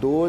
2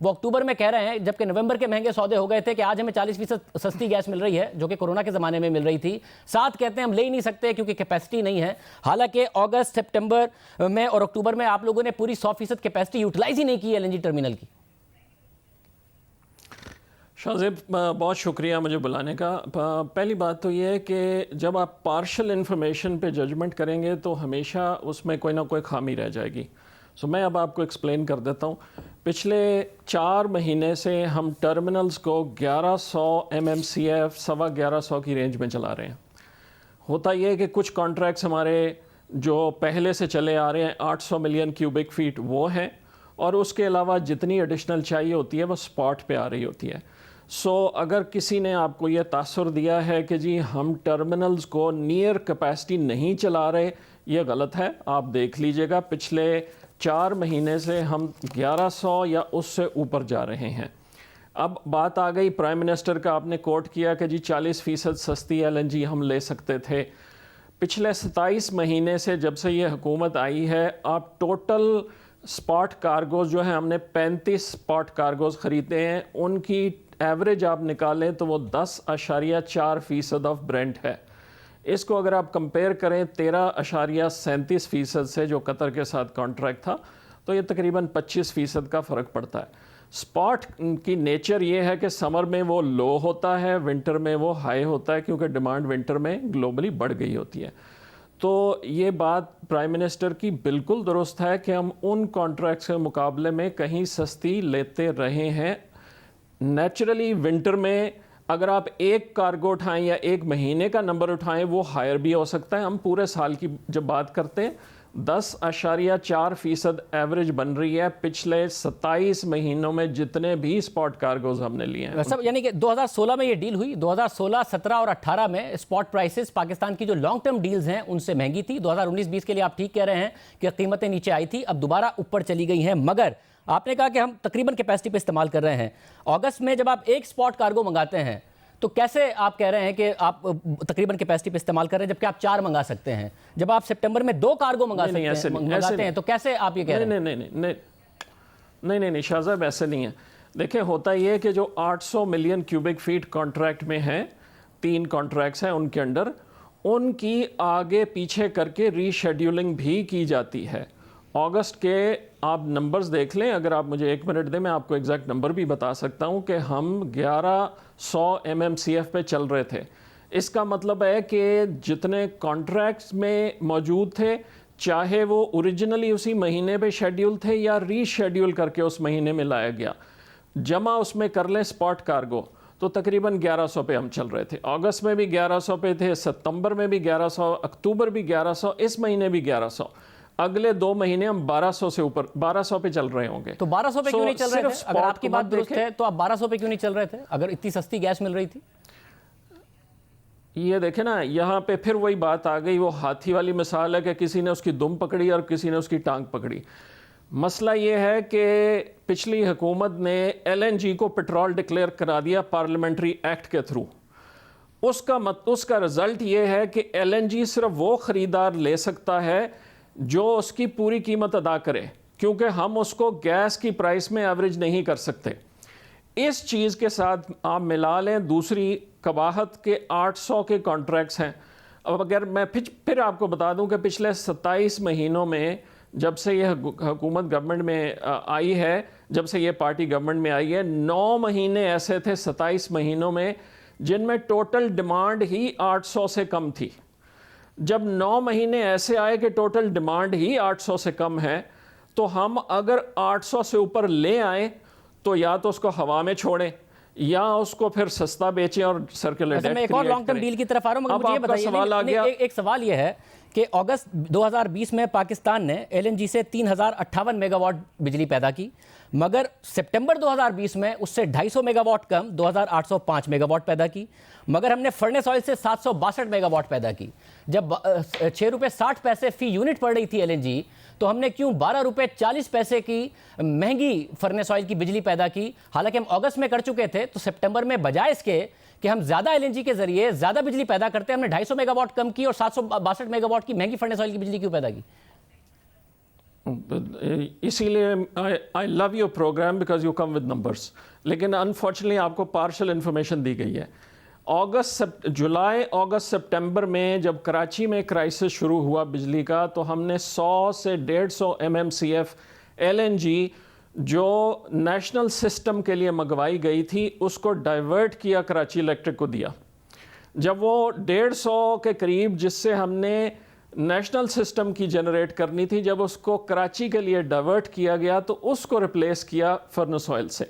وہ اکتوبر میں کہہ رہے ہیں جبکہ نومبر کے مہنگے سودے ہو گئے تھے کہ آج ہمیں 40% سستی گیس مل رہی ہے جو کہ کورونا کے زمانے میں مل رہی تھی. ساتھ کہتے ہیں ہم لے ہی نہیں سکتے کیونکہ کیپیسٹی نہیں ہے. حالانکہ اگست سپٹمبر میں اور اکتوبر میں آپ لوگوں نے پوری 100% کیپیسٹی یوٹیلائز ہی نہیں کی LNG ٹرمینل کی. شاہزیب بہت شکریہ مجھے بلانے کا. پہلی بات تو یہ ہے کہ جب آپ پارشل انفارمیشن پہ ججمنٹ کریں گے تو ہمیشہ اس میں کوئی نہ کوئی خامی رہ جائے گی. سو میں اب آپ کو ایکسپلین کر دیتا ہوں. پچھلے 4 مہینے سے ہم ٹرمینلز کو 1100 MMCF 1150 کی رینج میں چلا رہے ہیں. ہوتا یہ ہے کہ کچھ کانٹریکٹس ہمارے جو پہلے سے چلے آ رہے ہیں 800 ملین کیوبک فیٹ وہ ہیں, اور اس کے علاوہ جتنی ایڈیشنل چاہیے ہوتی ہے وہ سپاٹ پہ آ رہی ہوتی ہے. سو اگر کسی نے آپ کو یہ تاثر دیا ہے کہ جی ہم ٹرمینلز کو نیئر کیپیسٹی نہیں چلا رہے, یہ غلط ہے. آپ دیکھ لیجئے گا پچھلے 4 مہینے سے ہم 1100 یا اس سے اوپر جا رہے ہیں. اب بات آ گئی پرائم منسٹر کا, آپ نے کوٹ کیا کہ جی 40% سستی LNG ہم لے سکتے تھے. پچھلے 27 مہینے سے جب سے یہ حکومت آئی ہے, آپ ٹوٹل سپاٹ کارگوز جو ہیں ہم نے 35 سپاٹ کارگوز خریدے ہیں, ان کی ایوریج آپ نکالیں تو وہ 10.4% آف برینٹ ہے. اس کو اگر آپ کمپیئر کریں 13.37% سے جو قطر کے ساتھ کانٹریکٹ تھا, تو یہ تقریباً 25% کا فرق پڑتا ہے. سپاٹ کی نیچر یہ ہے کہ سمر میں وہ لو ہوتا ہے, ونٹر میں وہ ہائی ہوتا ہے, کیونکہ ڈیمانڈ ونٹر میں گلوبلی بڑھ گئی ہوتی ہے. تو یہ بات پرائم منسٹر کی بالکل درست ہے کہ ہم ان کانٹریکٹس کے مقابلے میں کہیں سستی لیتے رہے ہیں. نیچرلی ونٹر میں اگر آپ ایک کارگو اٹھائیں یا ایک مہینے کا نمبر اٹھائیں وہ ہائر بھی ہو سکتا ہے. ہم پورے سال کی جب بات کرتے ہیں 10.4% ایوریج بن رہی ہے پچھلے 27 مہینوں میں جتنے بھی سپاٹ کارگوز ہم نے لیے ہیں. سب یعنی کہ 2016 میں یہ ڈیل ہوئی, 2016, 17 اور 18 میں سپاٹ پرائسز پاکستان کی جو لانگ ٹرم ڈیلز ہیں ان سے مہنگی تھی. 2019-20 کے لیے آپ ٹھیک کہہ رہے ہیں کہ قیمتیں نیچے آئی تھی, اب دوبارہ اوپر چلی گئی ہیں. مگر آپ نے کہا کہ ہم تقریباً کیپیسٹی پہ استعمال کر رہے ہیں. اگست میں جب آپ ایک سپاٹ کارگو منگاتے ہیں تو کیسے آپ کہہ رہے ہیں کہ آپ تقریباً کیپیسٹی پہ استعمال کر رہے ہیں جبکہ آپ 4 منگا سکتے ہیں؟ جب آپ سپٹمبر میں 2 کارگو منگاتے ہیں تو کیسے آپ یہ کہہ رہے ہیں؟ نہیں شاہزاب ایسے نہیں ہے. دیکھیں ہوتا یہ ہے کہ جو 800 ملین کیوبک فیٹ کانٹریکٹ میں ہیں, 3 کانٹریکٹس ہیں ان کے انڈر, ان کی آگے پیچھے کر کے ری شیڈیولنگ بھی کی جاتی ہے. اگست کے آپ نمبرز دیکھ لیں, اگر آپ مجھے 1 منٹ دیں میں آپ کو ایگزیکٹ نمبر بھی بتا سکتا ہوں کہ ہم 1100 MMCF پہ چل رہے تھے. اس کا مطلب ہے کہ جتنے کانٹریکٹس میں موجود تھے, چاہے وہ اوریجنلی اسی مہینے پہ شیڈیول تھے یا ری شیڈیول کر کے اس مہینے میں لایا گیا, جمع اس میں کر لیں سپاٹ کارگو تو تقریباً 1100 پہ ہم چل رہے تھے. اگست میں بھی 1100 پہ تھے, ستمبر میں بھی 1100, اکتوبر بھی 1100, اس مہینے بھی 1100. اگلے 2 مہینے ہم 1200 سے اوپر 1200 پہ چل رہے ہوں گے. تو 1200 پہ کیوں نہیں چل رہے تھے؟ اگر آپ کی بات درست ہے تو آپ 1200 پہ کیوں نہیں چل رہے تھے اگر اتنی سستی گیس مل رہی تھی؟ یہ دیکھیں نا, یہاں پہ پھر وہی بات آ گئی, وہ ہاتھی والی مثال ہے کہ کسی نے اس کی دم پکڑی اور کسی نے اس کی ٹانگ پکڑی. مسئلہ یہ ہے کہ پچھلی حکومت نے LNG کو پیٹرول ڈکلیئر کرا دیا پارلیمنٹری ایکٹ کے تھرو. اس کا رزلٹ یہ ہے کہ LNG صرف وہ خریدار لے سکتا ہے جو اس کی پوری قیمت ادا کرے, کیونکہ ہم اس کو گیس کی پرائس میں ایوریج نہیں کر سکتے. اس چیز کے ساتھ آپ ملا لیں دوسری قباحت کے 800 کے کانٹریکٹس ہیں. اب اگر میں پھر آپ کو بتا دوں کہ پچھلے 27 مہینوں میں جب سے یہ حکومت گورنمنٹ میں آئی ہے, جب سے یہ پارٹی گورنمنٹ میں آئی ہے, 9 مہینے ایسے تھے 27 مہینوں میں جن میں ٹوٹل ڈیمانڈ ہی 800 سے کم تھی. جب 9 مہینے ایسے آئے کہ ٹوٹل ڈیمانڈ ہی 800 سے کم ہے, تو ہم اگر 800 سے اوپر لے آئیں تو یا تو اس کو ہوا میں چھوڑیں یا اس کو پھر سستا بیچیں اور سرکولر ڈیٹ. میں ایک اور لانگ ٹرم ڈیل کی طرف آ رہا ہوں, مگر مجھے یہ بتائیے, ایک سوال یہ ہے کہ اگست 2020 میں پاکستان نے LNG سے 3058 میگا واٹ بجلی پیدا کی, مگر سپٹمبر 2020 میں اس سے 250 mega what come 2805 mega what پیدا کی, مگر ہم نے فرنس آئل سے 762 میگا واٹ پیدا کی. جب 6 روپے 60 پیسے فی یونٹ پڑ رہی تھی LNG, تو ہم نے کیوں 12 روپے 40 پیسے کی مہنگی فرنس آئل کی بجلی پیدا کی؟ حالانکہ ہم اگست میں کر چکے تھے, تو سپٹمبر میں بجائے اس کے کہ ہم زیادہ LNG کے ذریعے زیادہ بجلی پیدا کرتے ہیں, ہم نے 250 میگا واٹ کم کی اور 762 میگا واٹ کی مہنگی فرنس آئل کی بجلی کیوں پیدا کی؟ اسی لیے I love your program because you come with numbers, لیکن انفارچونیٹلی آپ کو پارشل انفارمیشن دی گئی ہے. جولائی اگست سپٹمبر میں جب کراچی میں کرائسس شروع ہوا بجلی کا، تو ہم نے 100 سے 150 MMCF LNG جو نیشنل سسٹم کے لیے منگوائی گئی تھی اس کو ڈائیورٹ کیا، کراچی الیکٹرک کو دیا. جب وہ 150 کے قریب جس سے ہم نے نیشنل سسٹم کی جنریٹ کرنی تھی، جب اس کو کراچی کے لیے ڈائیورٹ کیا گیا تو اس کو ریپلیس کیا فرنس آئل سے.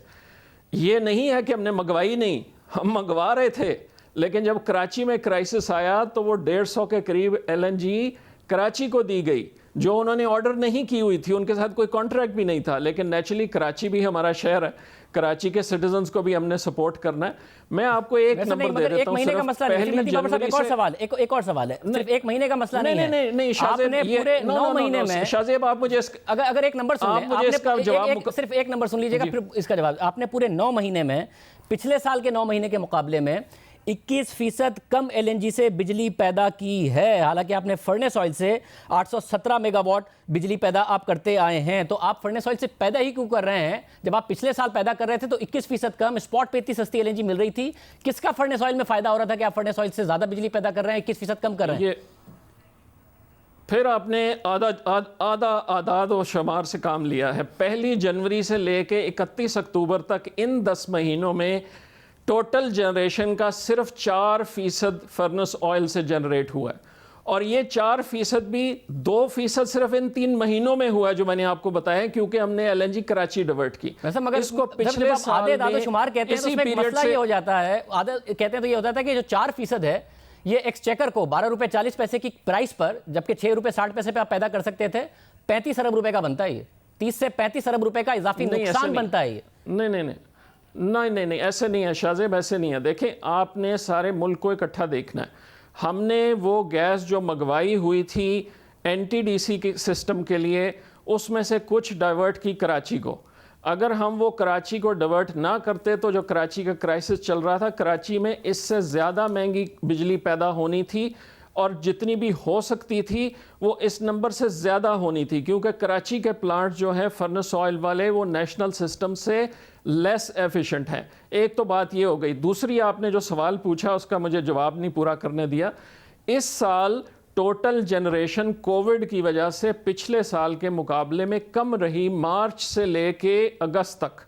یہ نہیں ہے کہ ہم نے منگوائی نہیں، ہم منگوا رہے تھے، لیکن جب کراچی میں کرائسس آیا تو وہ 150 کے قریب LNG کراچی کو دی گئی جو انہوں نے آرڈر نہیں کی ہوئی تھی، ان کے ساتھ کوئی کانٹریکٹ بھی نہیں تھا. لیکن نیچرلی کراچی بھی ہمارا شہر ہے، کراچی کے سٹیزنز کو بھی ہم نے سپورٹ کرنا ہے. میں آپ کو ایک نمبر دے دیتا ہوں. ایک اور سوال ہے، صرف ایک مہینے کا مسئلہ نہیں ہے. نہیں آپ نے پورے 9 مہینے میں، شاہزیب آپ مجھے اگر ایک نمبر سن لیں، صرف ایک نمبر سن لیجئے گا پھر اس کا جواب. آپ نے پورے 9 مہینے میں پچھلے سال کے 9 مہینے کے مقابلے میں 21% کم LNG سے بجلی پیدا کی ہے. حالانکہ آپ نے فرنس آئل سے 817 میگا واٹ بجلی پیدا آپ کرتے آئے ہیں. تو آپ فرنس آئل سے پیدا ہی کیوں کر رہے ہیں جب آپ پچھلے سال پیدا کر رہے تھے تو 21% کم، اسپاٹ پہ اتنی سستی LNG مل رہی تھی؟ کس کا فرنس آئل میں فائدہ ہو رہا تھا کہ آپ فرنس آئل سے زیادہ بجلی پیدا کر رہے ہیں، 21% کم کر رہے ہیں؟ پھر آپ نے آدھا اعداد و شمار سے کام لیا ہے. 1 جنوری سے لے کے 31 اکتوبر تک ان 10 مہینوں میں ٹوٹل جنریشن کا صرف 4% فرنس آئل سے جنریٹ ہوا ہے، اور یہ 4% بھی 2% صرف ان 3 مہینوں میں ہوا ہے جو میں نے آپ کو بتایا، کیونکہ ہم نے LNG کراچی ڈیورٹ کی. اس کو پچھلے سال میں شمار کہتے ہیں تو اس میں ایک مسئلہ یہ ہو جاتا ہے، کہتے ہیں تو یہ ہوتا ہے کہ جو 4% ہے یہ ایکسچیکر کو 12 روپے 40 پیسے کی پرائس پر، جبکہ 6 روپے 60 پیسے پہ آپ پیدا کر سکتے تھے، 35 ارب روپے کا بنتا ہے. یہ 30 سے 35 ارب روپے کا اضافی نقصان بنتا ہے. نہیں ایسے نہیں ہے شاہزیب، ایسے نہیں ہے. دیکھیں آپ نے سارے ملک کو اکٹھا دیکھنا ہے. ہم نے وہ گیس جو منگوائی ہوئی تھی NTDC کے سسٹم کے لیے، اس میں سے کچھ ڈائیورٹ کی کراچی کو. اگر ہم وہ کراچی کو ڈائیورٹ نہ کرتے تو جو کراچی کا کرائسس چل رہا تھا، کراچی میں اس سے زیادہ مہنگی بجلی پیدا ہونی تھی، اور جتنی بھی ہو سکتی تھی وہ اس نمبر سے زیادہ ہونی تھی، کیونکہ کراچی کے پلانٹ جو ہیں فرنس آئل والے وہ نیشنل سسٹم سے لیس ایفیشنٹ ہیں. ایک تو بات یہ ہو گئی. دوسری آپ نے جو سوال پوچھا اس کا مجھے جواب نہیں پورا کرنے دیا. اس سال ٹوٹل جنریشن کووڈ کی وجہ سے پچھلے سال کے مقابلے میں کم رہی، مارچ سے لے کے اگست تک.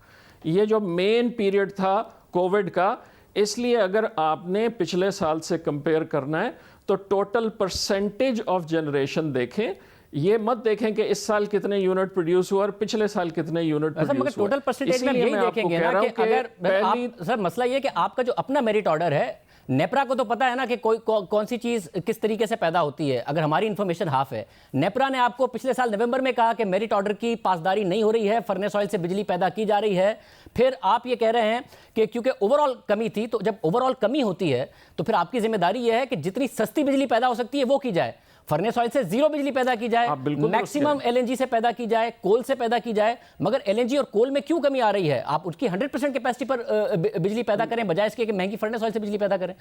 یہ جو مین پیریڈ تھا کووڈ کا، اس لیے اگر آپ نے پچھلے سال سے کمپیئر کرنا ہے تو ٹوٹل پرسنٹیج آف جنریشن دیکھیں. یہ مت دیکھیں کہ اس سال کتنے یونٹ پروڈیوس ہوا اور پچھلے سال کتنے یونٹ پروڈیوس ہوا. ٹوٹل پرسنٹیج میں یہی دیکھیں گے نا کہ اگر سر مسئلہ یہ کہ آپ کا جو اپنا میرٹ آرڈر ہے، نیپرا کو تو پتا ہے نا کہ کون سی چیز کس طریقے سے پیدا ہوتی ہے. اگر ہماری انفارمیشن ہاف ہے، نیپرا نے آپ کو پچھلے سال نومبر میں کہا کہ میرٹ آرڈر کی پاسداری نہیں ہو رہی ہے، فرنس آئل سے بجلی پیدا کی جا رہی ہے. پھر آپ یہ کہہ رہے ہیں کہ کیونکہ اوور آل کمی تھی، تو جب اوور آل کمی ہوتی ہے تو پھر آپ کی ذمہ داری یہ ہے کہ جتنی سستی بجلی پیدا ہو سکتی ہے وہ کی جائے. فرنس آئل سے 0 بجلی پیدا کی جائے، میکسیمم LNG سے پیدا کی جائے، کول سے پیدا کی جائے. مگر LNG اور کول میں کیوں کمی آ رہی ہے؟ آپ اس کی 100% کیپیسٹی پر بجلی پیدا کریں بجائے اس کے کہ مہنگی فرنس آئل سے بجلی پیدا کریں.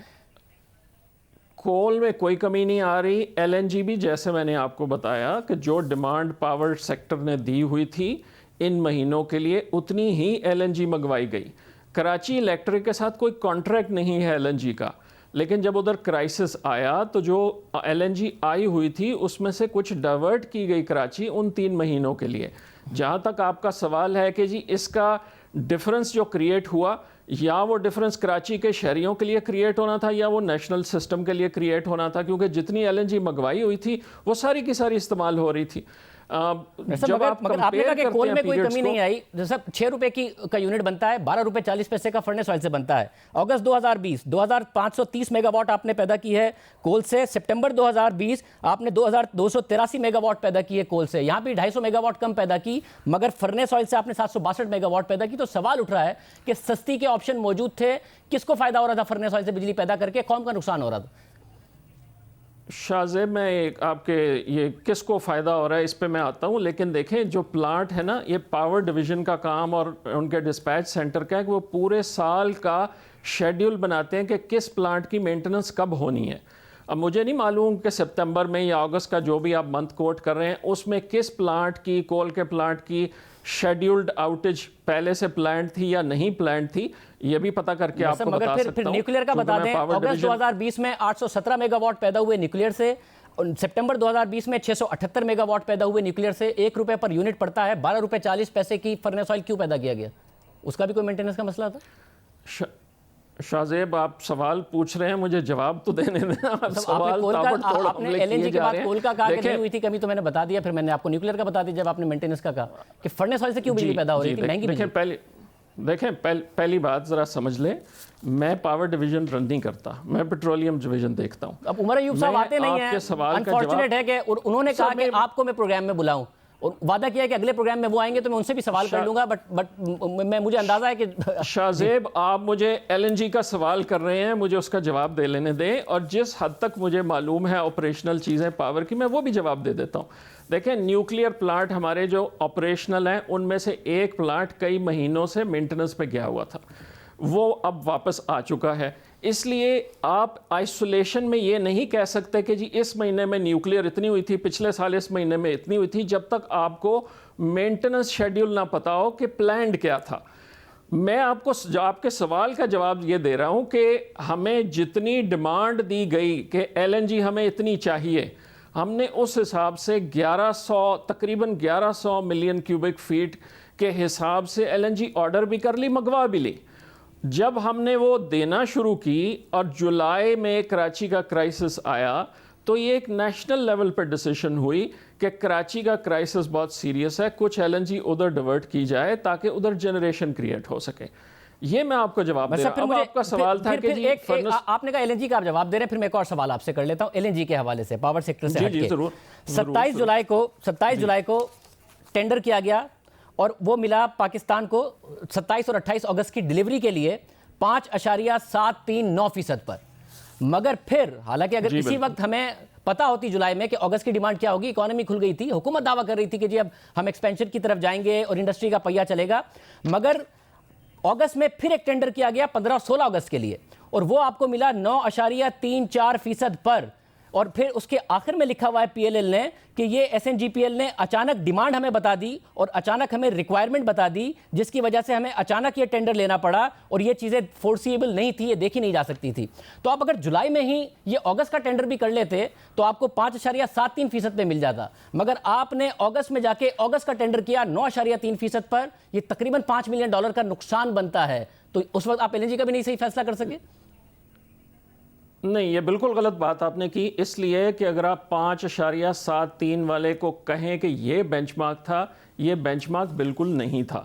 کول میں کوئی کمی نہیں آ رہی. LNG بھی جیسے میں نے آپ کو بتایا کہ جو ڈیمانڈ پاور سیکٹر نے دی ہوئی تھی ان مہینوں کے لیے اتنی ہی LNG منگوائی گئی. کراچی الیکٹرک کے ساتھ کوئی کانٹریکٹ نہیں ہے LNG کا، لیکن جب ادھر کرائسس آیا تو جو LNG آئی ہوئی تھی اس میں سے کچھ ڈائیورٹ کی گئی کراچی ان 3 مہینوں کے لیے. جہاں تک آپ کا سوال ہے کہ جی اس کا ڈفرنس جو کریٹ ہوا، یا وہ ڈفرنس کراچی کے شہریوں کے لیے کریٹ ہونا تھا یا وہ نیشنل سسٹم کے لیے کریٹ ہونا تھا، کیونکہ جتنی LNG منگوائی ہوئی تھی وہ ساری کی ساری استعمال ہو رہی تھی. مگر آپ نے کہا کہ کول میں کوئی کمی نہیں آئی. جیسا 6 روپے کا یونٹ بنتا ہے، 12 روپے 40 پیسے کا فرنس آئل سے بنتا ہے. اگست 2020 2530 میگا واٹ آپ نے پیدا کی ہے کول سے. سپٹمبر 2020 آپ نے 2283 میگا واٹ پیدا کی ہے کول سے. یہاں بھی 250 میگا واٹ کم پیدا کی، مگر فرنس آئل سے آپ نے 762 میگا واٹ پیدا کی. تو سوال اٹھ رہا ہے کہ سستی کے آپشن موجود تھے، کس کو فائدہ ہو رہا تھا فرنس آئل سے بجلی پیدا کر کے، قوم کا نقصان ہو رہا تھا؟ شاہزیب میں آپ کے یہ کس کو فائدہ ہو رہا ہے اس پہ میں آتا ہوں، لیکن دیکھیں جو پلانٹ ہے نا، یہ پاور ڈویژن کا کام اور ان کے ڈسپیچ سینٹر کا ہے کہ وہ پورے سال کا شیڈیول بناتے ہیں کہ کس پلانٹ کی مینٹننس کب ہونی ہے. اب مجھے نہیں معلوم کہ سپتمبر میں یا اگست کا جو بھی آپ منتھ کوٹ کر رہے ہیں اس میں کس پلانٹ کی، کول کے پلانٹ کی شیڈیولڈ آؤٹیج پہلے سے پلانٹ تھی یا نہیں پلانٹ تھی، یہ بھی پتہ کر کے آپ کو بتا سکتا ہوں۔ پھر نیوکلیئر کا بتا دیں، اگست 2020 میں 817 میگا واٹ پیدا ہوئے نیوکلیئر سے، سپٹمبر 2020 میں 678 میگا واٹ پیدا ہوئے نیوکلیئر سے، 1 روپے پر یونٹ پڑتا ہے، 12 روپے 40 پیسے کی فرنس آئل کیوں پیدا کیا گیا؟ اس کا بھی کوئی مینٹیننس کا مسئلہ تھا؟ شاہ زیب آپ سوال پوچھ رہے ہیں، مجھے جواب تو دینے دیں۔ آپ نے ایل این جی کے بعد کول کا کہا کہ نہیں ہوئی تھی کمی، تو میں نے بتا دیا، پھر میں نے آپ کو نیوکلیئر کا بتا دیا جب آپ نے مینٹیننس کا کہا کہ فرنس آئل سے کیوں بجلی پیدا ہو رہی تھی، مہنگی بجلی۔ دیکھیں پہلی بات ذرا سمجھ لیں، میں پاور ڈویژن رن نہیں کرتا، میں پیٹرولیم ڈویژن دیکھتا ہوں۔ اب عمر ایوب صاحب آتے نہیں ہیں، انفارچونیٹ ہے کہ انہوں نے کہا کہ آپ کو میں پروگرام میں بلاؤں، اور وعدہ کیا ہے کہ اگلے پروگرام میں وہ آئیں گے تو میں ان سے بھی سوال کر لوں گا، بٹ مجھے اندازہ ہے کہ شاہ زیب آپ مجھے ایل این جی کا سوال کر رہے ہیں، مجھے اس کا جواب دے لینے دیں، اور جس حد تک مجھے معلوم ہے آپریشنل چیزیں پاور کی، میں وہ بھی جواب دے دیتا ہوں۔ دیکھیں نیوکلیئر پلانٹ ہمارے جو آپریشنل ہیں ان میں سے ایک پلانٹ کئی مہینوں سے مینٹننس پہ گیا ہوا تھا، وہ اب واپس آ چکا ہے، اس لیے آپ آئسولیشن میں یہ نہیں کہہ سکتے کہ جی اس مہینے میں نیوکلیئر اتنی ہوئی تھی، پچھلے سال اس مہینے میں اتنی ہوئی تھی، جب تک آپ کو مینٹننس شیڈیول نہ پتا ہو کہ پلانڈ کیا تھا۔ میں آپ کو آپ کے سوال کا جواب یہ دے رہا ہوں کہ ہمیں جتنی ڈیمانڈ دی گئی کہ ایل این جی ہمیں اتنی چاہیے، ہم نے اس حساب سے تقریباً 1100 ملین کیوبک فیٹ کے حساب سے ایل این جی آرڈر بھی کر لی، منگوا بھی لی۔ جب ہم نے وہ دینا شروع کی اور جولائی میں کراچی کا کرائسس آیا تو یہ ایک نیشنل لیول پر ڈیسیشن ہوئی کہ کراچی کا کرائسس بہت سیریس ہے، کچھ ایل این جی ادھر ڈیورٹ کی جائے تاکہ ادھر جنریشن کریٹ ہو سکے۔ یہ میں آپ کو جواب دے رہا ہوں۔ اب آپ کا سوال تھا کہ جی آپ نے کہا ایل این جی کا آپ جواب دے رہے ہیں، پھر میں ایک اور سوال آپ سے کر لیتا ہوں ایل این جی کے حوالے سے، پاور سیکٹر سے ہٹ کے۔ 27 جولائی کو ٹینڈر کیا گیا اور وہ ملا پاکستان کو 27 اور 28 اگست کی ڈیلیوری کے لیے 5.739% پر، مگر پھر حالانکہ اگر اسی وقت ہمیں پتا ہوتی جولائی میں کہ اگست کی ڈیمانڈ کیا ہوگی، اکانومی کھل گئی تھی، حکومت دعویٰ کر رہی تھی کہ جی اب ہم ایکسپینشن کی طرف جائیں گے اور انڈسٹری کا پہیہ چلے گا، مگر اگست میں پھر ایک ٹینڈر کیا گیا 15-16 اگست کے لیے، اور وہ آپ کو ملا 9.34% پر، اور پھر اس کے آخر میں لکھا ہوا ہے پی ایل ایل نے کہ یہ S N G P L نے اچانک ڈیمانڈ ہمیں بتا دی اور اچانک ہمیں ریکوائرمنٹ بتا دی، جس کی وجہ سے ہمیں اچانک یہ ٹینڈر لینا پڑا، اور یہ چیزیں فورسیبل نہیں تھی، یہ دیکھی نہیں جا سکتی تھی۔ تو آپ اگر جولائی میں ہی یہ اگست کا ٹینڈر بھی کر لیتے تو آپ کو 5.73% پہ مل جاتا، مگر آپ نے اگست میں جا کے اگست کا ٹینڈر کیا 9.3% پر، یہ تقریباً $5 ملین کا نقصان بنتا ہے۔ تو اس وقت آپ ایل این جی کا بھی نہیں صحیح فیصلہ کر سکے؟ نہیں، یہ بالکل غلط بات آپ نے کی، اس لیے کہ اگر آپ 5.73 والے کو کہیں کہ یہ بینچ مارک تھا، یہ بینچ مارک بالکل نہیں تھا۔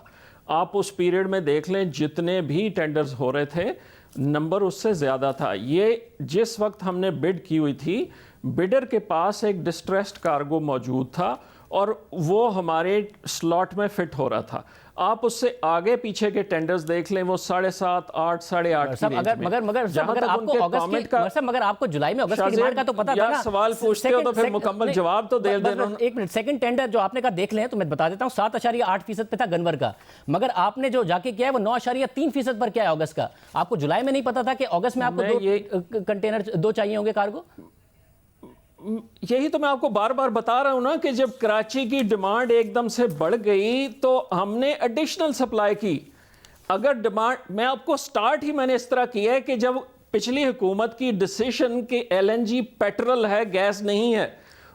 آپ اس پیریڈ میں دیکھ لیں جتنے بھی ٹینڈرز ہو رہے تھے نمبر اس سے زیادہ تھا۔ یہ جس وقت ہم نے بڈ کی ہوئی تھی، بڈر کے پاس ایک ڈسٹریسڈ کارگو موجود تھا اور وہ ہمارے سلاٹ میں فٹ ہو رہا تھا۔ آپ اس سے آگے پیچھے کے ٹینڈرز دیکھ لیں، وہ 7.5، 8، 8.5 مگر آپ کو جولائی میں اگست کی ڈیمانڈ کا تو پتا تھا نا۔ سوال پوچھتے ہو تو پھر مکمل جواب تو دے دینا۔ ایک منٹ، سیکنڈ ٹینڈر جو آپ نے کہا دیکھ لیں تو میں بتا دیتا ہوں 7.8% پہ تھا گنور کا، مگر آپ نے جو جا کے کیا ہے وہ 9.3% پر کیا ہے اگست کا۔ آپ کو جولائی میں نہیں پتا تھا کہ اگست میں آپ کو 2 کنٹینر چاہیے ہوں گے کارگو؟ یہی تو میں آپ کو بار بار بتا رہا ہوں نا کہ جب کراچی کی ڈیمانڈ ایک دم سے بڑھ گئی تو ہم نے ایڈیشنل سپلائی کی۔ اگر ڈیمانڈ، میں آپ کو سٹارٹ ہی میں نے اس طرح کیا ہے کہ جب پچھلی حکومت کی ڈیسیشن کہ ایل این جی پیٹرول ہے، گیس نہیں ہے،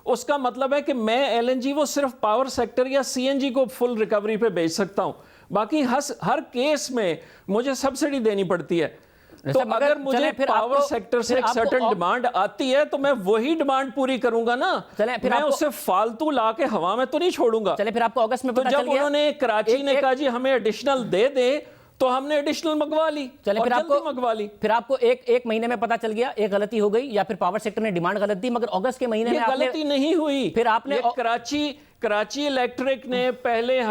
اس کا مطلب ہے کہ میں ایل این جی وہ صرف پاور سیکٹر یا سی این جی کو فل ریکوری پہ بیچ سکتا ہوں، باقی ہر کیس میں مجھے سبسڈی دینی پڑتی ہے۔ تو اگر مجھے پاور سیکٹر سے ایک سرٹن ڈیمانڈ آتی ہے تو میں وہی ڈیمانڈ پوری کروں گا نا، میں اسے فالتو لا کے ہوا میں تو نہیں چھوڑوں گا۔ چلے پھر آپ کو اگست میں تو جب انہوں نے کراچی نے کہا جی ہمیں ایڈیشنل دے دیں تو ہم نے ایڈیشنل منگوا لی، چلے پھر آپ کو ایک مہینے میں پتا چل گیا ایک غلطی ہو گئی یا پھر پاور سیکٹر نے ڈیمانڈ غلط دی، مگر اگست کے مہینے میں غلطی نہیں ہوئی۔ پھر آپ نے کراچی الیکٹرک نے پہلے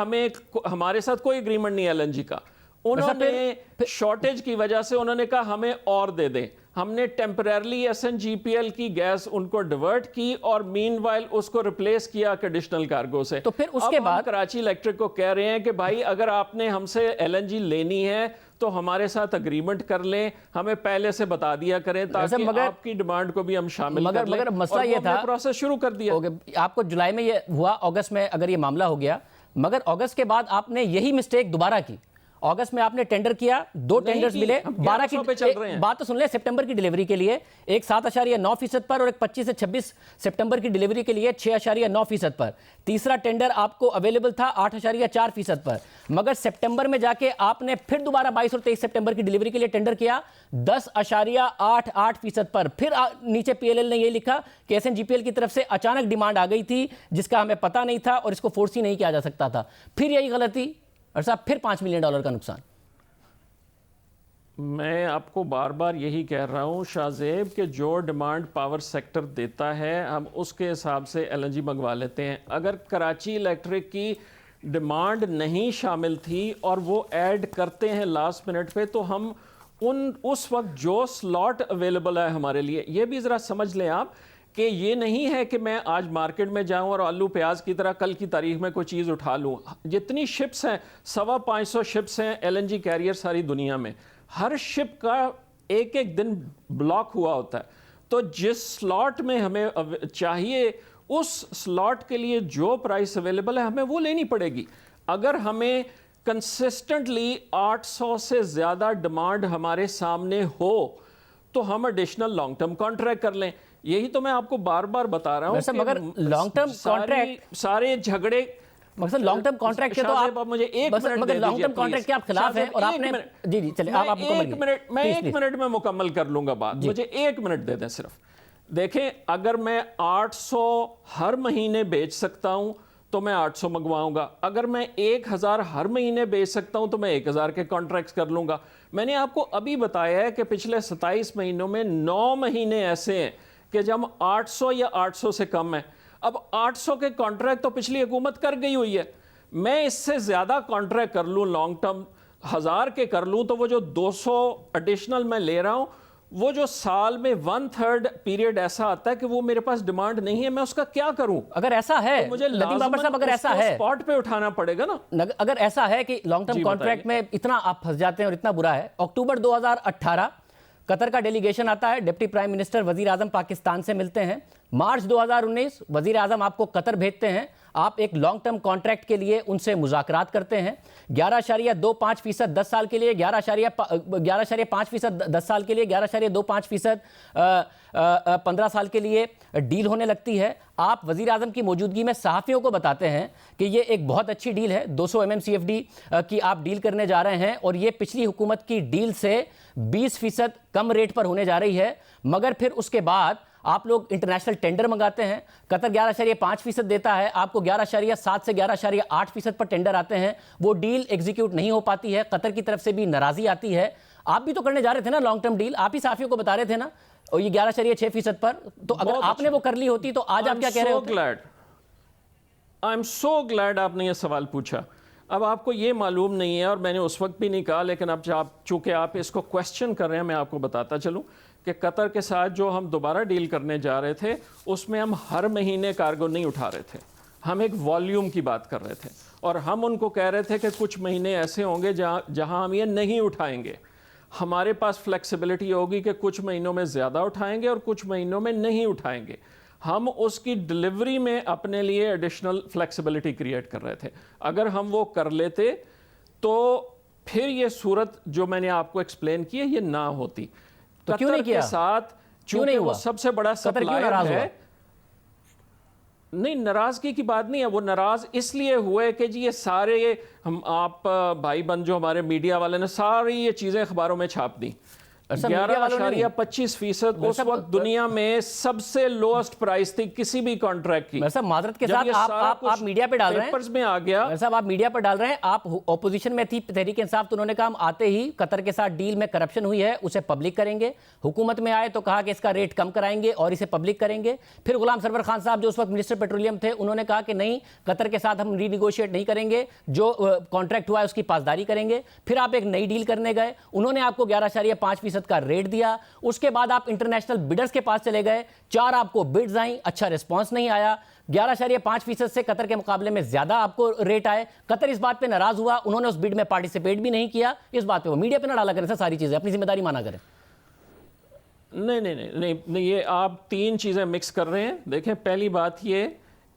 ہمارے ساتھ کوئی اگریمنٹ نہیں ایل این جی کا، انہوں نے شارٹیج کی وجہ سے انہوں نے کہا ہمیں اور دے دیں، ہم نے temporarily S N G P L کی گیس ان کو ڈیورٹ کی اور مین وائل اس کو ریپلیس کیا ایڈیشنل کارگو سے۔ تو پھر اس کے بعد کراچی الیکٹرک کو کہہ رہے ہیں کہ بھائی اگر آپ نے ہم سے ایل این جی لینی ہے تو ہمارے ساتھ اگریمنٹ کر لیں, ہمیں پہلے سے بتا دیا کریں تاکہ آپ کی ڈیمانڈ کو بھی ہم شامل کر لیں. مگر مسئلہ یہ تھا, پروسیس شروع کر دیا. آپ کو جولائی میں یہ ہوا, اگست میں اگر یہ معاملہ ہو گیا, مگر اگست کے بعد آپ نے یہی مسٹیک دوبارہ کی. اگست میں آپ نے ٹینڈر کیا, 2 ٹینڈرز ملے, 12 کی بات تو سن لیں, سپٹمبر کی ڈیلیوری کے لیے ایک 7.9% پر اور ایک 25 سے 26 سپٹمبر کی ڈیلیوری کے لیے 6.9% پر. تیسرا ٹینڈر آپ کو اویلیبل تھا 8.4% پر, مگر سپٹمبر میں جا کے آپ نے پھر دوبارہ 22 اور 23 سپٹمبر کی ڈیلیوری کے لیے ٹینڈر کیا 10.88% پر. پھر نیچے پی ایل ایل نے یہ لکھا کہ S N G P L کی طرف سے اچانک ڈیمانڈ آ گئی تھی جس کا ہمیں پتہ نہیں تھا اور اس کو فورس ہی نہیں کیا جا سکتا تھا. پھر یہی غلطی, اور صاحب پھر $5 ملین کا نقصان. میں آپ کو بار بار یہی کہہ رہا ہوں شاہ زیب کہ جو ڈیمانڈ پاور سیکٹر دیتا ہے ہم اس کے حساب سے ایل این جی منگوا لیتے ہیں. اگر کراچی الیکٹرک کی ڈیمانڈ نہیں شامل تھی اور وہ ایڈ کرتے ہیں لاسٹ منٹ پہ, تو ہم اس وقت جو سلاٹ اویلیبل ہے ہمارے لیے, یہ بھی ذرا سمجھ لیں آپ کہ یہ نہیں ہے کہ میں آج مارکیٹ میں جاؤں اور آلو پیاز کی طرح کل کی تاریخ میں کوئی چیز اٹھا لوں. جتنی شپس ہیں 550 شپس ہیں ایل این جی کیریئر ساری دنیا میں, ہر شپ کا ایک دن بلاک ہوا ہوتا ہے. تو جس سلاٹ میں ہمیں چاہیے اس سلاٹ کے لیے جو پرائس اویلیبل ہے ہمیں وہ لینی پڑے گی. اگر ہمیں کنسسٹنٹلی 800 سے زیادہ ڈیمانڈ ہمارے سامنے ہو تو ہم ایڈیشنل لانگ ٹرم کانٹریکٹ کر لیں. یہی تو میں آپ کو بار بار بتا رہا ہوں مگر لانگ ٹرم کانٹریکٹ سارے جھگڑے مقصد لانگ ٹرم کانٹریکٹ کے تو آپ مجھے ایک منٹ دے لانگ ٹرم کانٹریکٹ کے آپ خلاف ہیں اور آپ نے جی چلیں آپ میں 1 منٹ میں مکمل کر لوں گا بات, مجھے 1 منٹ دے دیں صرف. دیکھیں اگر میں 800 ہر مہینے بیچ سکتا ہوں تو میں 800 منگواؤں گا, اگر میں 1000 ہر مہینے بیچ سکتا ہوں تو میں 1000 کے کانٹریکٹس کر لوں گا. میں نے آپ کو ابھی بتایا ہے کہ پچھلے 27 مہینوں میں 9 مہینے ایسے ہیں کہ جب 800 یا 800 سے کم ہے. اب 800 کے کانٹریکٹ تو پچھلی حکومت کر گئی ہوئی ہے, میں اس سے زیادہ کانٹریکٹ کر لوں لانگ ٹرم 1000 کے کر لوں تو وہ جو 200 ایڈیشنل میں لے رہا ہوں وہ جو سال میں 1/3 پیریڈ ایسا آتا ہے کہ وہ میرے پاس ڈیمانڈ نہیں ہے, میں اس کا کیا کروں؟ اگر ایسا ہے مجھے اگر ایسا ہے اسپاٹ پہ اٹھانا پڑے گا نا. اگر ایسا ہے کہ لانگ ٹرم کانٹریکٹ میں اتنا آپ پھنس جاتے ہیں اور اتنا برا ہے, اکتوبر 2018 قطر کا ڈیلیگیشن آتا ہے, ڈپٹی پرائم منسٹر وزیر اعظم پاکستان سے ملتے ہیں. مارچ 2019 وزیر اعظم آپ کو قطر بھیجتے ہیں, آپ ایک لانگ ٹرم کانٹریکٹ کے لیے ان سے مذاکرات کرتے ہیں. 11.25% 10 سال کے لیے, 11.5% 10 سال کے لیے, 11.25% 15 سال کے لیے ڈیل ہونے لگتی ہے. آپ وزیر اعظم کی موجودگی میں صحافیوں کو بتاتے ہیں کہ یہ ایک بہت اچھی ڈیل ہے, 200 MMCFD کی آپ ڈیل کرنے جا رہے ہیں اور یہ پچھلی حکومت کی ڈیل سے 20% کم ریٹ پر ہونے جا رہی ہے. مگر پھر اس کے بعد آپ لوگ انٹرنیشنل ٹینڈر منگاتے ہیں, قطر 11.5% دیتا ہے, آپ کو 11.7 سے 11.8% پر ٹینڈر آتے ہیں, وہ ڈیل ایگزیکیوٹ نہیں ہو پاتی ہے, قطر کی طرف سے بھی ناراضی آتی ہے. آپ بھی تو کرنے جا رہے تھے نا لانگ ٹرم ڈیل, آپ ہی صحافیوں کو بتا رہے تھے نا, اور یہ 11.6% پر, تو اگر آپ نے وہ کر لی ہوتی تو آج آپ کیا کہہ رہے ہوتے؟ I'm so glad آپ نے یہ سوال پوچھا. اب آپ کو یہ معلوم نہیں ہے اور میں نے اس وقت بھی نہیں کہا, لیکن اب چونکہ آپ اس کو کویسچن کر رہے ہیں میں آپ کو بتاتا چلوں کہ قطر کے ساتھ جو ہم دوبارہ ڈیل کرنے جا رہے تھے اس میں ہم ہر مہینے کارگو نہیں اٹھا رہے تھے, ہم ایک والیوم کی بات کر رہے تھے اور ہم ان کو کہہ رہے تھے کہ کچھ مہینے ایسے ہوں گے جہاں ہم یہ نہیں اٹھائیں گے. ہمارے پاس فلیکسیبلٹی ہوگی کہ کچھ مہینوں میں زیادہ اٹھائیں گے اور کچھ مہینوں میں نہیں اٹھائیں گے. ہم اس کی ڈلیوری میں اپنے لیے ایڈیشنل فلیکسیبلٹی کریٹ کر رہے تھے. اگر ہم وہ کر لیتے تو پھر یہ صورت جو میں نے آپ کو ایکسپلین کی ہے یہ نہ ہوتی. تو کیوں نہیں کیا؟ کے ساتھ چونکہ وہ سب سے بڑا سپلائر ہے. نہیں, ناراضگی کی بات نہیں ہے, وہ ناراض اس لیے ہوئے کہ جی یہ سارے ہم آپ بھائی بند جو ہمارے میڈیا والے نے ساری یہ چیزیں اخباروں میں چھاپ دیں. 11.25% اس وقت دنیا میں سب سے لوسٹ پرائس تھی کسی بھی کانٹریکٹ کی. معذرت کے ساتھ آپ میڈیا پہ ڈال رہے ہیں, پیپرز میں آ گیا صاحب آپ میڈیا پہ ڈال رہے ہیں, آپ اپوزیشن میں تھی تحریک انصاف, تو انہوں نے کہا ہم آتے ہی قطر کے ساتھ ڈیل میں کرپشن ہوئی ہے اسے پبلک کریں گے. حکومت میں آئے تو کہا کہ اس کا ریٹ کم کرائیں گے اور اسے پبلک کریں گے. پھر غلام سرور خان صاحب جو اس وقت منسٹر پیٹرولیم تھے انہوں نے کہا کہ نہیں, قطر کے ساتھ ہم ری نیگوشیٹ نہیں کریں گے, جو کانٹریکٹ ہوا ہے اس کی پاسداری کریں گے. پھر آپ ایک نئی ڈیل کرنے گئے, انہوں نے آپ کو 11.5% 5% کا ریٹ دیا. اس کے بعد آپ انٹرنیشنل بیڈرز کے پاس چلے گئے, 4 آپ کو بیڈز آئیں, اچھا رسپانس نہیں آیا. 11.5% سے قطر کے مقابلے میں زیادہ آپ کو ریٹ آئے. قطر اس بات پہ ناراض ہوا, انہوں نے اس بیڈ میں پارٹیسپیٹ بھی نہیں کیا. اس بات پہ وہ میڈیا پہ نہ ڈالا کریں سر ساری چیزیں, اپنی ذمہ داری مانا کریں. نہیں, یہ آپ 3 چیزیں مکس کر رہے ہیں. دیکھیں, پہلی بات یہ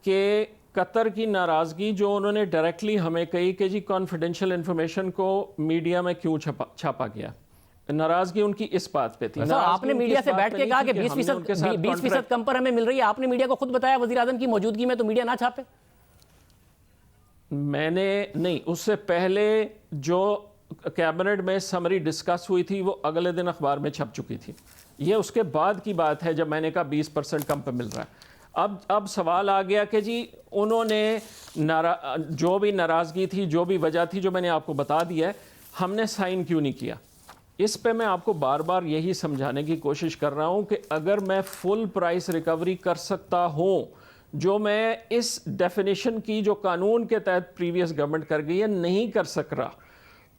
کہ قطر کی ناراضگی جو انہوں نے ڈائریکٹلی ہمیں کہی کہ جی کانفیڈینشیل انفارمیشن کو میڈیا میں کیوں چھاپا گیا, ناراضگی ان کی اس بات پہ تھی. آپ نے میڈیا سے بیٹھ کے کہا کہ 20% کم پر ہمیں مل رہی ہے, آپ نے میڈیا کو خود بتایا وزیر اعظم کی موجودگی میں, تو میڈیا نہ چھاپے. میں نے نہیں, اس سے پہلے جو کیبنٹ میں سمری ڈسکس ہوئی تھی وہ اگلے دن اخبار میں چھپ چکی تھی. یہ اس کے بعد کی بات ہے جب میں نے کہا 20% کم پہ مل رہا ہے. اب سوال آ گیا کہ جی انہوں نے جو بھی ناراضگی تھی, جو بھی وجہ تھی, جو میں نے آپ کو بتا دیا ہے, ہم نے سائن کیوں نہیں کیا. اس پہ میں آپ کو بار بار یہی سمجھانے کی کوشش کر رہا ہوں کہ اگر میں فل پرائس ریکوری کر سکتا ہوں, جو میں اس ڈیفینیشن کی جو قانون کے تحت پریویس گورنمنٹ کر گئی ہے نہیں کر سک رہا,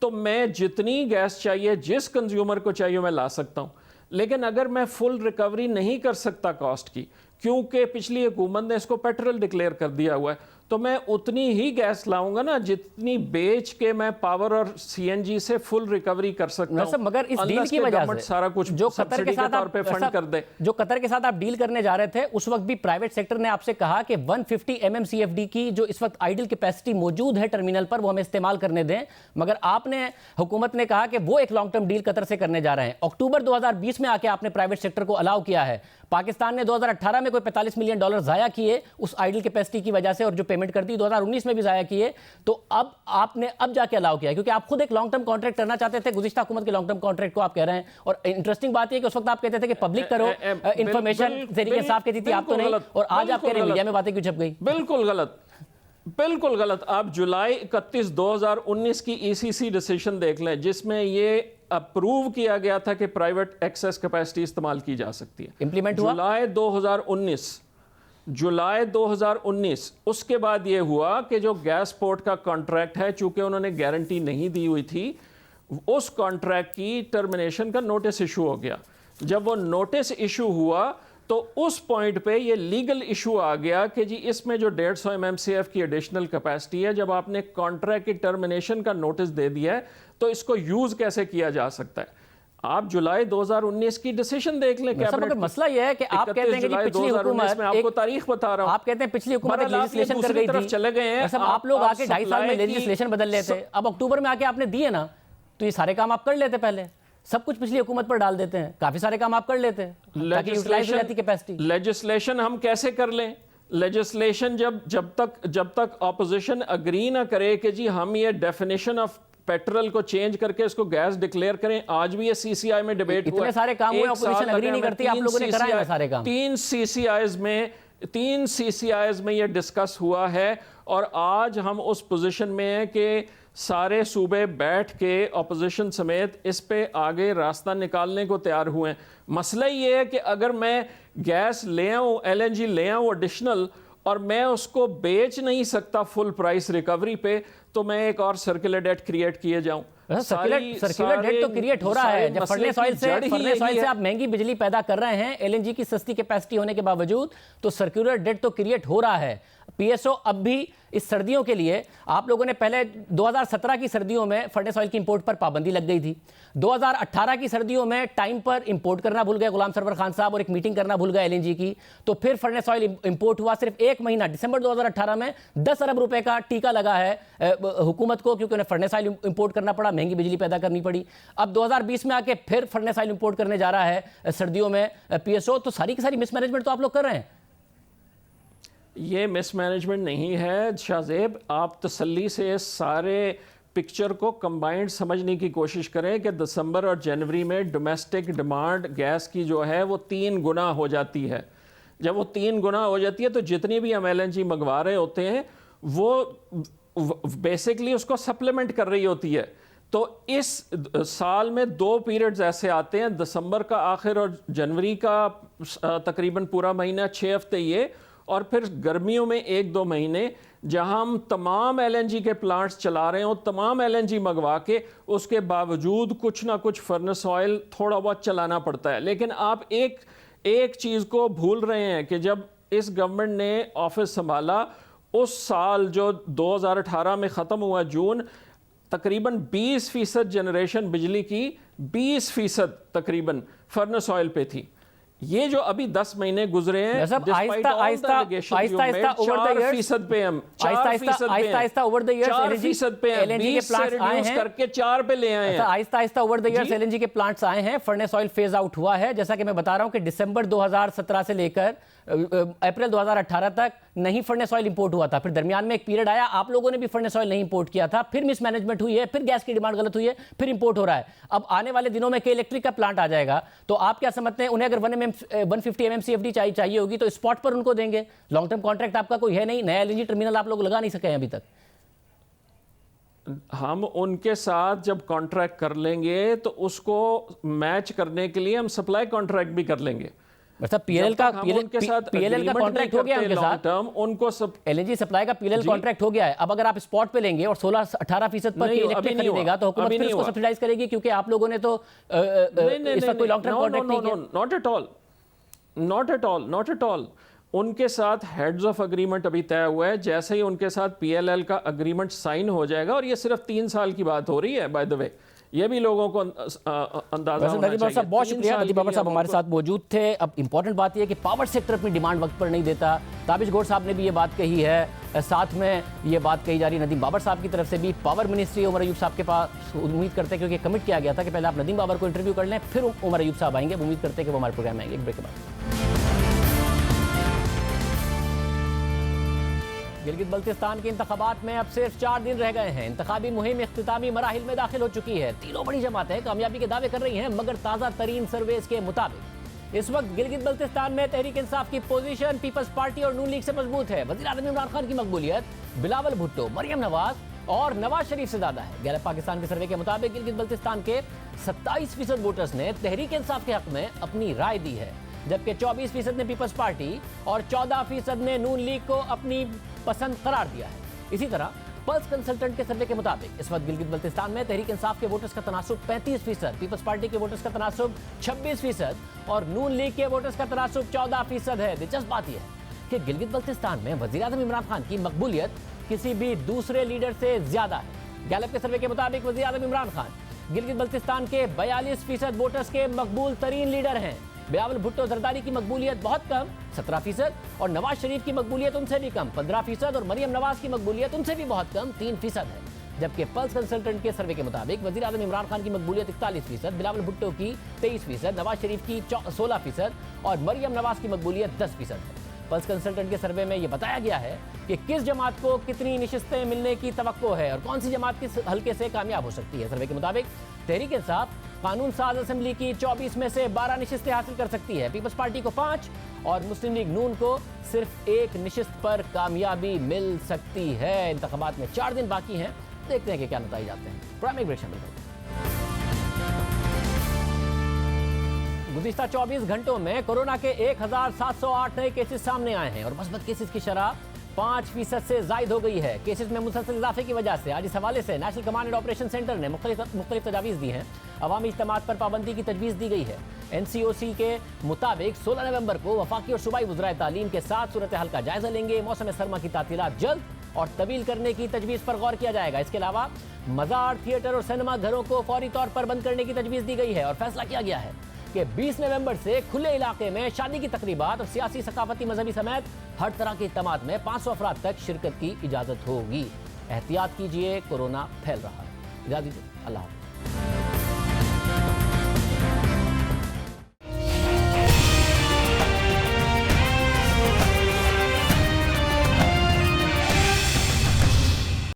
تو میں جتنی گیس چاہیے جس کنزیومر کو چاہیے میں لا سکتا ہوں. لیکن اگر میں فل ریکوری نہیں کر سکتا کاسٹ کی, کیونکہ پچھلی حکومت نے اس کو پیٹرول ڈکلیئر کر دیا ہوا ہے, تو میں اتنی ہی گیس لاؤں گا نا جتنی بیچ کے میں پاور اور سی این جی سے فل ریکوری کر سکتا ہوں. مگر اس ڈیل کی وجہ سے سارا کچھ جو قطر کے ساتھ طور پہ فنڈ کر دے, جو قطر کے ساتھ آپ ڈیل کرنے جا رہے تھے, اس وقت بھی پرائیویٹ سیکٹر نے آپ سے کہا کہ 150 MMCFD کی جو اس وقت آئیڈل کیپیسٹی موجود ہے ٹرمینل پر وہ ہمیں استعمال کرنے دیں. مگر آپ نے, حکومت نے کہا کہ وہ ایک لانگ ٹرم ڈیل قطر سے کرنے جا رہے ہیں. اکتوبر 2020 میں آ کے آپ نے پرائیویٹ سیکٹر کو الاؤ کیا ہے. پاکستان نے 2018 میں کوئی $45 ملین ضائع کیے اس آئیڈل کیپیسٹی کی وجہ سے, اور جو پیمنٹ کر دی 2019 میں بھی ضائع کیے. تو اب آپ نے جا کے الاؤ کیا ہے, کیونکہ آپ خود ایک لانگ ٹرم کانٹریکٹ کرنا چاہتے تھے. گزشتہ حکومت کے لانگ ٹرم کانٹریکٹ کو آپ کہہ رہے ہیں. اور انٹرسٹنگ بات یہ کہ اس وقت آپ کہتے تھے کہ پبلک کرو, انفارمیشن تحریک انصاف کہتی تھی, آپ تو نہیں, اور آج آپ کہہ رہے ہیں میڈیا میں باتیں کیوں چھپ گئی. بالکل غلط. آپ جولائی 31 2019 کی ECC ڈیسیشن دیکھ لیں, جس میں یہ اپروو کیا گیا تھا کہ پرائیویٹ ایکسیس کیپیسٹی استعمال کی جا سکتی ہے. امپلیمنٹ ہوا جولائی 2019. اس کے بعد یہ ہوا کہ جو گیس پورٹ کا کانٹریکٹ ہے, چونکہ انہوں نے گارنٹی نہیں دی ہوئی تھی, اس کانٹریکٹ کی ٹرمینیشن کا نوٹس ایشو ہو گیا. جب وہ نوٹس ایشو ہوا تو اس پوائنٹ پہ یہ لیگل ایشو آ گیا کہ جی اس میں جو 150 MMCF کی ایڈیشنل کیپیسٹی ہے, جب آپ نے کانٹریکٹ کی ٹرمینیشن کا نوٹس دے دیا ہے تو اس کو یوز کیسے کیا جا سکتا ہے. آپ جولائی 2019 کی ڈیسیشن دیکھ لیں. مسئلہ یہ ہے کہ آپ کہتے ہیں کہ پچھلی حکومت, میں آپ کو تاریخ بتا رہا ہوں, آپ کہتے ہیں پچھلی حکومت لیجسلیشن کر گئی تھی, چلے گئے ہیں. آپ لوگ آ کے 2.5 سال میں لیجسلیشن بدل لیتے. اب اکتوبر میں آ کے آپ نے دیے نا, تو یہ سارے کام آپ کر لیتے. پہلے سب کچھ پچھلی حکومت پر ڈال دیتے ہیں, کافی سارے کام آپ کر لیتے ہیں تاکہ یوٹیلائز ہو جاتی کیپیسٹی. لیجسلیشن ہم کیسے کر لیں؟ لیجسلیشن جب تک اپوزیشن اگری نہ کرے کہ جی ہم یہ ڈیفینیشن آف پیٹرول کو چینج کر کے اس کو گیس ڈکلیئر کریں. آج بھی یہ CCI میں ڈیبیٹ ہوا ہے, اتنے سارے کام ہوئے, اپوزیشن اگری نہیں کرتی, آپ لوگوں نے کرائے ہیں سارے کام. 3 CCIs میں یہ ڈسکس ہوا ہے, اور آج ہم اس پوزیشن میں ہیں کہ سارے صوبے بیٹھ کے اپوزیشن سمیت اس پہ آگے راستہ نکالنے کو تیار ہوئے ہیں. مسئلہ یہ ہے کہ اگر میں گیس لے آؤں, LNG لے آؤں ایڈیشنل, اور میں اس کو بیچ نہیں سکتا فل پرائس ریکوری پہ, تو میں ایک اور سرکولر ڈیٹ کریٹ کیے جاؤں. سرکولر ڈیٹ تو کریٹ ہو رہا ہے. جب فرنس آئل سے آپ مہنگی بجلی پیدا کر رہے ہیں LNG کی سستی کیپیسٹی ہونے کے باوجود, تو سرکولر ڈیٹ تو کریٹ ہو رہا ہے. PSO اب بھی اس سردیوں کے لیے, آپ لوگوں نے پہلے 2017 کی سردیوں میں فرنس آئل کی امپورٹ پر پابندی لگ گئی تھی. 2018 کی سردیوں میں ٹائم پر امپورٹ کرنا بھول گئے غلام سرور خان صاحب, اور ایک میٹنگ کرنا بھول گئے LNG کی. تو پھر فرنس آئل امپورٹ ہوا. صرف 1 مہینہ دسمبر 2018 میں 10 ارب روپے کا ٹیکہ لگا ہے حکومت کو, کیونکہ انہیں فرنس آئل امپورٹ کرنا پڑا, مہنگی بجلی پیدا کرنی پڑی. اب 2020 میں آ کے پھر فرنس آئل امپورٹ کرنے جا رہا ہے سردیوں میں PSO. تو ساری کی ساری مس مینجمنٹ تو آپ لوگ کر رہے ہیں. یہ مس مینجمنٹ نہیں ہے شاہ زیب, آپ تسلی سے سارے پکچر کو کمبائنڈ سمجھنے کی کوشش کریں کہ دسمبر اور جنوری میں ڈومیسٹک ڈیمانڈ گیس کی جو ہے وہ 3 گنا ہو جاتی ہے. جب وہ 3 گنا ہو جاتی ہے تو جتنی بھی ہم LNG منگوا رہے ہوتے ہیں وہ بیسکلی اس کو سپلیمنٹ کر رہی ہوتی ہے. تو اس سال میں 2 پیریڈز ایسے آتے ہیں, دسمبر کا آخر اور جنوری کا تقریباً پورا مہینہ, 6 ہفتے یہ, اور پھر گرمیوں میں 1-2 مہینے جہاں ہم تمام ایل این جی کے پلانٹس چلا رہے ہوں، تمام ایل این جی منگوا کے اس کے باوجود کچھ نہ کچھ فرنس آئل تھوڑا بہت چلانا پڑتا ہے. لیکن آپ ایک چیز کو بھول رہے ہیں کہ جب اس گورنمنٹ نے آفس سنبھالا اس سال جو 2018 میں ختم ہوا جون، تقریباً 20% جنریشن بجلی کی 20% تقریباً فرنس آئل پہ تھی. یہ جو ابھی 10 مہینے گزرے ہیں آہستہ over the years L N G کے پلانٹس آئے ہیں، فرنس آئل فیز آؤٹ ہوا ہے. جیسا کہ میں بتا رہا ہوں کہ دسمبر 2017 سے لے کر اپریل 2018 تک نہیں فرنس آئل امپورٹ ہوا تھا. پھر درمیان میں ایک پیریڈ آیا، آپ لوگوں نے بھی فرنس آئل نہیں امپورٹ کیا تھا، پھر مس مینجمنٹ ہوئی ہے، پھر گیس کی ڈیمانڈ غلط ہوئی ہے، پھر امپورٹ ہو رہا ہے. اب آنے والے دنوں میں کہ الیکٹرک کا پلانٹ آ جائے گا تو آپ کیا سمجھتے ہیں انہیں اگر 150 MMCFD چاہیے ہوگی تو اسپاٹ پر ان کو دیں گے؟ لانگ ٹرم کانٹریکٹ آپ کا کوئی ہے نہیں، نیا ایل این جی ٹرمینل آپ لوگ لگا نہیں سکے ہیں ابھی تک. ہم ان کے ساتھ جب کانٹریکٹ کر لیں گے تو اس کو میچ کرنے کے لیے ہم سپلائی کانٹریکٹ بھی کر لیں گے. پی ایل ایل کا کانٹریکٹ ہو گیا ان کے ساتھ، ان کو ایل این جی سپلائی کا پی ایل ایل کانٹریکٹ ہو گیا ہے. اب اگر آپ اسپاٹ پہ لیں گے اور 16-18% پر الیکٹرک خریدے گا تو حکومت پھر اس کو سبسیڈائز کرے گی، کیونکہ آپ لوگوں نے تو اس وقت کوئی لانگ ٹرم کانٹریکٹ نہیں کیا. not at all. ان کے ساتھ ہیڈز آف اگریمنٹ ابھی طے ہوا ہے. جیسے ہی ان کے ساتھ پی ایل ایل کا اگریمنٹ سائن ہو جائے گا، اور یہ صرف 3 سال کی بات ہو رہی ہے بائی دا وے، یہ بھی لوگوں کو اندازہ ہونا چاہیے. بہت شکریہ ندیم بابر صاحب ہمارے ساتھ موجود تھے. اب امپورٹنٹ بات یہ ہے کہ پاور سیکٹر اپنی ڈیمانڈ وقت پر نہیں دیتا. تابش گوڑ صاحب نے بھی یہ بات کہی ہے، ساتھ میں یہ بات کہی جا رہی ہے ندیم بابر صاحب کی طرف سے بھی. پاور منسٹری عمر ایوب صاحب کے پاس امید کرتے ہیں، کیونکہ کمٹ کیا گیا تھا کہ پہلے آپ ندیم بابر کو انٹرویو کر لیں پھر عمر ایوب صاحب آئیں گے. امید کرتے ہیں کہ وہ ہمارے پروگرام میں آئیں گے. ایک بریک کے بعد گلگت بلتستان کے انتخابات میں اب صرف 4 دن رہ گئے ہیں. انتخابی مہم اختتامی مراحل میں داخل ہو چکی ہے. تینوں بڑی جماعتیں کامیابی کے دعوے کر رہی ہیں، مگر تازہ ترین سرویز کے مطابق اس وقت گلگت بلتستان میں تحریک انصاف کی پوزیشن پیپلز پارٹی اور نون لیگ سے مضبوط ہے. وزیر اعظم عمران خان کی مقبولیت بلاول بھٹو، مریم نواز اور نواز شریف سے زیادہ ہے. گیلپ پاکستان کے سروے کے مطابق گلگت بلتستان کے 27% ووٹرز نے تحریک انصاف کے حق میں اپنی رائے دی ہے، جبکہ 24% نے پیپلز پارٹی اور 14% نے نون لیگ کو اپنی پسند قرار دیا ہے. اسی طرح پلس کنسلٹنٹ کے سروے کے مطابق اس وقت گلگت بلتستان میں تحریک انصاف کے ووٹرز کا تناسب 35%، پیپلز پارٹی کے ووٹرز کا تناسب 26% اور نون لیگ کے ووٹرز کا تناسب 14% ہے. دلچسپ بات یہ ہے کہ گلگت بلتستان میں وزیر اعظم عمران خان کی مقبولیت کسی بھی دوسرے لیڈر سے زیادہ ہے. گیلپ کے سروے کے مطابق وزیر اعظم عمران خان گلگت بلتستان کے 42% ووٹرز کے مقبول ترین لیڈر ہیں. بلاول بھٹو زرداری کی مقبولیت بہت کم 17% اور نواز شریف کی مقبولیت ان سے بھی کم 15% اور مریم نواز کی مقبولیت ان سے بھی بہت کم 3% ہے. جبکہ پلس کنسلٹنٹ کے سروے کے مطابق وزیر اعظم عمران خان کی مقبولیت 41%، بلاول بھٹو کی 23%، نواز شریف کی 16% اور مریم نواز کی مقبولیت 10% ہے. پلس کنسلٹنٹ کے سروے میں یہ بتایا گیا ہے کہ کس جماعت کو کتنی نشستیں ملنے کی توقع ہے اور کون سی جماعت کس حلقے سے کامیاب ہو سکتی ہے. سروے کے مطابق تحریک انصاف قانون ساز اسمبلی کی 24 میں سے 12 نشستیں حاصل کر سکتی ہے، پیپلز پارٹی کو 5 اور مسلم لیگ نون کو صرف 1 نشست پر کامیابی مل سکتی ہے. انتخابات میں 4 دن باقی ہیں، دیکھتے ہیں کہ کیا نتائج آتے ہیں. پروگرام ایک بریک شامل کرتے ہیں. گزشتہ 24 گھنٹوں میں کورونا کے 1708 نئے کیسز سامنے آئے ہیں اور مثبت کیسز کی شرح 5% سے زائد ہو گئی ہے. کیسز میں مسلسل اضافے کی وجہ سے آج اس حوالے سے national command and operation centre نے مختلف تجاویز دی ہیں. عوامی اجتماعات پر پابندی کی تجویز دی گئی ہے. NCOC کے مطابق 16 نومبر کو وفاقی اور صوبائی وزرائے تعلیم کے ساتھ صورتحال کا جائزہ لیں گے. موسم سرما کی تعطیلات جلد اور طویل کرنے کی تجویز پر غور کیا جائے گا. اس کے علاوہ مزار، تھیٹر اور سینما گھروں کو فوری طور پر بند کرنے کی تجویز دی گئی ہے اور فیصلہ کیا گیا ہے کہ 20 نومبر سے کھلے علاقے میں شادی کی تقریبات اور سیاسی، ثقافتی، مذہبی سمیت ہر طرح کے اجتماعات میں 500 افراد تک شرکت کی اجازت ہوگی. احتیاط کیجیے، کورونا پھیل رہا ہے. اجازت دیجیے، اللہ حافظ.